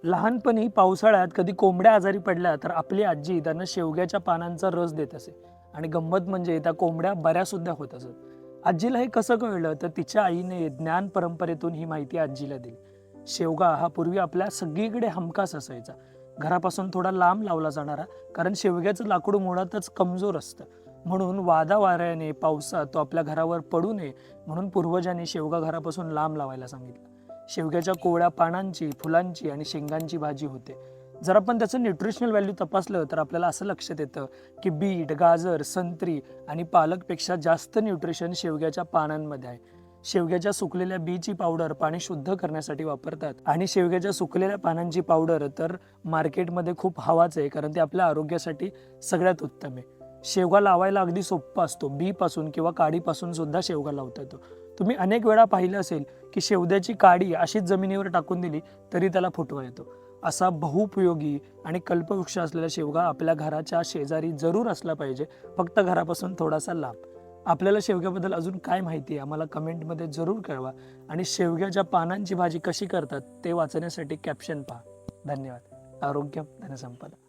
लहानपणी पावसाळ्यात कधी कोंबड्या आजारी पडल्या तर आपली आजी त्यांना शेवग्याच्या पानांचा रस देत असे. आणि गंमत म्हणजे त्या कोंबड्या बऱ्या सुद्धा होत असत. आजीला हे कसं कळलं तर तिच्या आईने ज्ञान परंपरेतून ही माहिती आजीला दिली. शेवगा हा पूर्वी आपल्या सगळीकडे हमखास असायचा, घरापासून थोडा लांब लावला जाणारा, कारण शेवग्याचं लाकूड मुळातच कमजोर असतं. म्हणून वाऱ्याने पावसात तो आपल्या घरावर पडू नये म्हणून पूर्वजांनी शेवगा घरापासून लांब लावायला सांगितलं. शेवग्याच्या कोवळ्या पानांची, फुलांची आणि शेंगांची भाजी होते. जर आपण त्याचं न्यूट्रिशनल व्हॅल्यू तपासलं तर आपल्याला असं लक्षात येतं की बीट, गाजर, संत्री आणि पालकपेक्षा जास्त न्यूट्रिशन शेवग्याच्या पानांमध्ये आहे. शेवग्याच्या सुकलेल्या बीची पावडर पाणी शुद्ध करण्यासाठी वापरतात आणि शेवग्याच्या सुकलेल्या पानांची पावडर तर मार्केटमध्ये खूप हवाच आहे, कारण ते आपल्या आरोग्यासाठी सगळ्यात उत्तम आहे. शेवगा लावायला अगदी सोप्पा असतो. बी पासून किंवा काडीपासून सुद्धा शेवगा लावता येतो. तुम्ही अनेक वेळा पाहिलं असेल की शेवग्याची काडी अशीच जमिनीवर टाकून दिली तरी त्याला फुटवा येतो. असा बहुपयोगी आणि कल्पवृक्ष असलेला शेवगा आपल्या घराच्या शेजारी जरूर असला पाहिजे, फक्त घरापासून थोडासा लांब. आपल्याला शेवग्याबद्दल अजून काय माहिती आहे आम्हाला कमेंटमध्ये जरूर कळवा. आणि शेवग्याच्या पानांची भाजी कशी करतात ते वाचण्यासाठी कॅप्शन पहा. धन्यवाद. आरोग्य धनसंपदा.